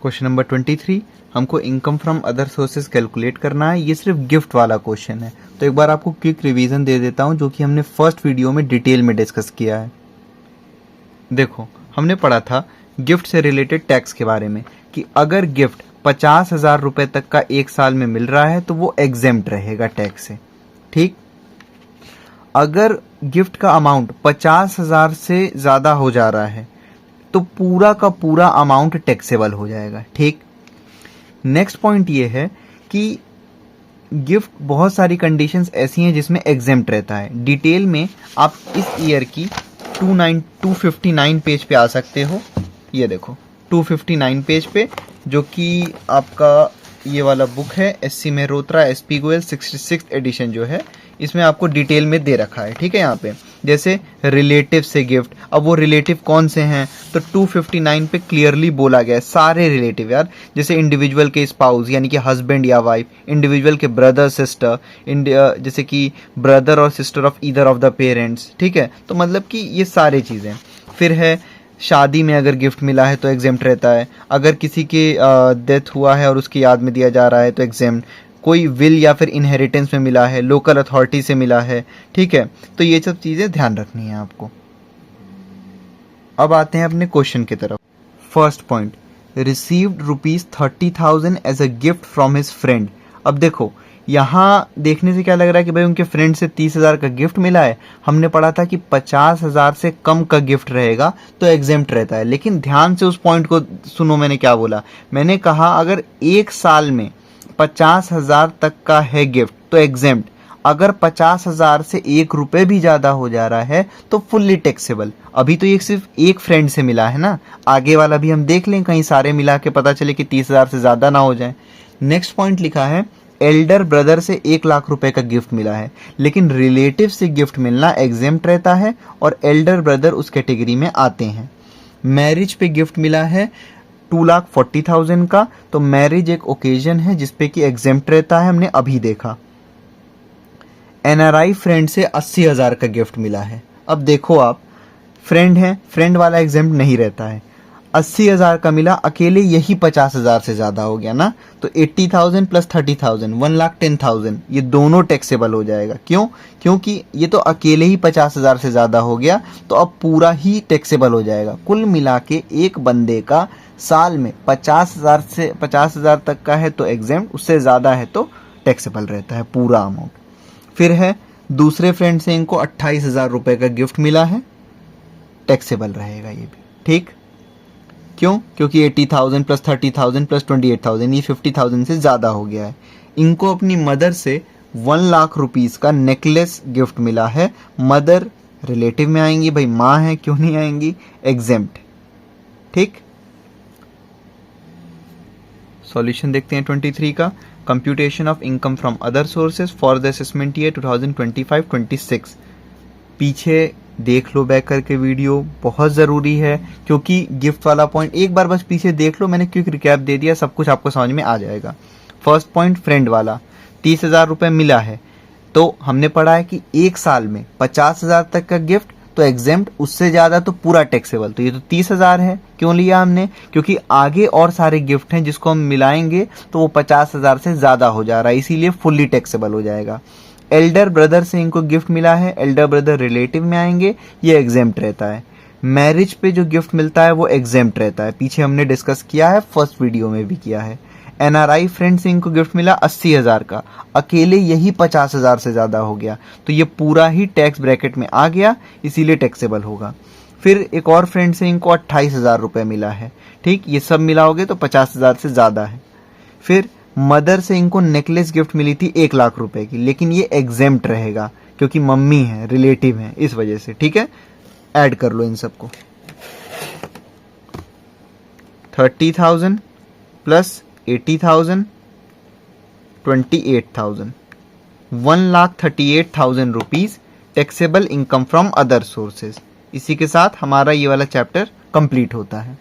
Question number 23, हमको income from other sources calculate करना है। ये सिर्फ गिफ्ट वाला क्वेश्चन है, तो एक बार आपको क्विक रिवीजन दे देता हूँ जो कि हमने फर्स्ट वीडियो में डिटेल में डिस्कस किया है। देखो, हमने पढ़ा था गिफ्ट से रिलेटेड टैक्स के बारे में कि अगर गिफ्ट 50,000 रुपए तक का एक साल में मिल रहा है तो वो एग्जेम्प्ट रहेगा टैक्स से। ठीक, अगर गिफ्ट का अमाउंट 50,000 से ज्यादा हो जा रहा है तो पूरा का पूरा अमाउंट टैक्सेबल हो जाएगा। ठीक, नेक्स्ट पॉइंट ये है कि गिफ्ट बहुत सारी कंडीशंस ऐसी हैं जिसमें एग्जेम्प्ट रहता है। डिटेल में आप इस ईयर की 259 पेज पे आ सकते हो। ये देखो 259 पेज पे, जो कि आपका ये वाला बुक है एससी मेहरोत्रा एसपी गोयल 66 एडिशन जो है, इसमें आपको डिटेल में दे रखा है। ठीक है, यहाँ पे जैसे रिलेटिव से गिफ्ट, अब वो रिलेटिव कौन से हैं तो 259 पे क्लियरली बोला गया है सारे रिलेटिव यार, जैसे इंडिविजुअल के स्पाउस यानी कि हस्बैंड या वाइफ, इंडिविजुअल के ब्रदर सिस्टर, जैसे कि ब्रदर और sister of either of the parents. ठीक है, तो मतलब कि ये सारी चीज़ें। फिर है शादी में अगर गिफ्ट मिला है तो एग्जेम्प्ट रहता है, अगर किसी के डेथ हुआ है और उसकी याद में दिया जा रहा है तो एग्जेम्प्ट, कोई विल या फिर इनहेरिटेंस में मिला है, लोकल अथॉरिटी से मिला है। ठीक है, तो ये सब चीज़ें ध्यान रखनी है आपको। अब आते हैं अपने क्वेश्चन की तरफ। First point, received ₹30,000 as a gift from his friend. अब देखो, यहाँ देखने से क्या लग रहा है कि भाई उनके फ्रेंड से 30,000 का गिफ्ट मिला है। हमने पढ़ा था कि 50,000 से कम का गिफ्ट रहेगा तो एग्जेम्प्ट रहता है, लेकिन ध्यान से उस पॉइंट को सुनो। मैंने क्या बोला, मैंने कहा अगर एक साल में 50,000 तक का है गिफ्ट तो एग्जेम्प्ट, अगर 50,000 से ₹1 भी ज्यादा हो जा रहा है तो फुल्ली टैक्सेबल। अभी तो ये सिर्फ एक फ्रेंड से मिला है ना, आगे वाला भी हम देख लें, कहीं सारे मिला के पता चले कि 30,000 से ज्यादा ना हो जाए। नेक्स्ट पॉइंट लिखा है एल्डर ब्रदर से 1,00,000 रुपए का गिफ्ट मिला है, लेकिन रिलेटिव से गिफ्ट मिलना एग्जेम्प्ट रहता है और एल्डर ब्रदर उस कैटेगरी में आते हैं। मैरिज पे गिफ्ट मिला है 2,40,000 का, तो मैरिज एक ओकेजन है जिसपे कि एग्जेम्प्ट रहता है, हमने अभी देखा। एनआरआई फ्रेंड से 80,000 का गिफ्ट मिला है। अब देखो आप फ्रेंड हैं, फ्रेंड वाला एग्जेम्प्ट नहीं रहता है। 80,000 का मिला, अकेले यही 50,000 से ज्यादा हो गया ना, तो 80,000 प्लस 30,000 1,10,000 ये दोनों टैक्सेबल हो जाएगा। क्यों? क्योंकि ये तो अकेले ही 50,000 से ज्यादा हो गया, तो अब पूरा ही टैक्सेबल हो जाएगा। कुल मिला के एक बंदे का साल में 50,000 तक का है तो एग्जेम्प्ट, उससे ज्यादा है तो टैक्सेबल रहता है पूरा अमाउंट। फिर है दूसरे फ्रेंड से इनको 28,000 रुपए का गिफ्ट मिला है, टैक्सेबल रहेगा ये भी। ठीक, क्यों? क्योंकि 80,000 प्लस 30,000 प्लस 28,000 ये 50,000 से ज्यादा हो गया है। इनको अपनी मदर से 1,00,000 रुपीज का नेकलेस गिफ्ट मिला है। मदर रिलेटिव में आएंगी, भाई माँ है, क्यों नहीं आएंगी, एग्जेम्प्ट। ठीक, सॉल्यूशन देखते हैं 23 का। Computation of income from other sources for the assessment year 2025-26। पीछे देख लो बैक करके वीडियो, बहुत ज़रूरी है, क्योंकि गिफ्ट वाला पॉइंट एक बार बस पीछे देख लो, मैंने क्विक रिकैप दे दिया, सब कुछ आपको समझ में आ जाएगा। फर्स्ट पॉइंट फ्रेंड वाला, 30,000 रुपये मिला है, तो हमने पढ़ा है कि एक साल में 50,000 तक का गिफ्ट तो एग्जेम्प्ट, उससे ज़्यादा तो पूरा टैक्सेबल। तो ये तो 30,000 है, क्यों लिया हमने? क्योंकि आगे और सारे गिफ्ट हैं जिसको हम मिलाएंगे तो वो 50,000 से ज़्यादा हो जा रहा है, इसीलिए फुल्ली टैक्सेबल हो जाएगा। एल्डर ब्रदर से इनको गिफ्ट मिला है, एल्डर ब्रदर रिलेटिव में आएंगे, ये एग्जेम्प्ट रहता है। मैरिज पे जो गिफ्ट मिलता है वो एग्जेम्प्ट रहता है, पीछे हमने डिस्कस किया है, फर्स्ट वीडियो में भी किया है। एनआरआई फ्रेंड से इनको गिफ्ट मिला 80,000 का, अकेले यही 50,000 से ज्यादा हो गया, तो ये पूरा ही टैक्स ब्रैकेट में आ गया, इसीलिए टैक्सेबल होगा। फिर एक और फ्रेंड से इनको 28,000 रुपये मिला है। ठीक, ये सब मिलाओगे तो 50,000 से ज्यादा है। फिर मदर से इनको नेकलेस गिफ्ट मिली थी 1,00,000 रुपए की, लेकिन ये एग्जेम्प्ट रहेगा क्योंकि मम्मी है, रिलेटिव है, इस वजह से। ठीक है, ऐड कर लो इन सबको। 30,000 plus 80,000 28,000 1,38,000 rupees taxable income from other sources. इसी के साथ हमारा ये वाला चैप्टर कंप्लीट होता है।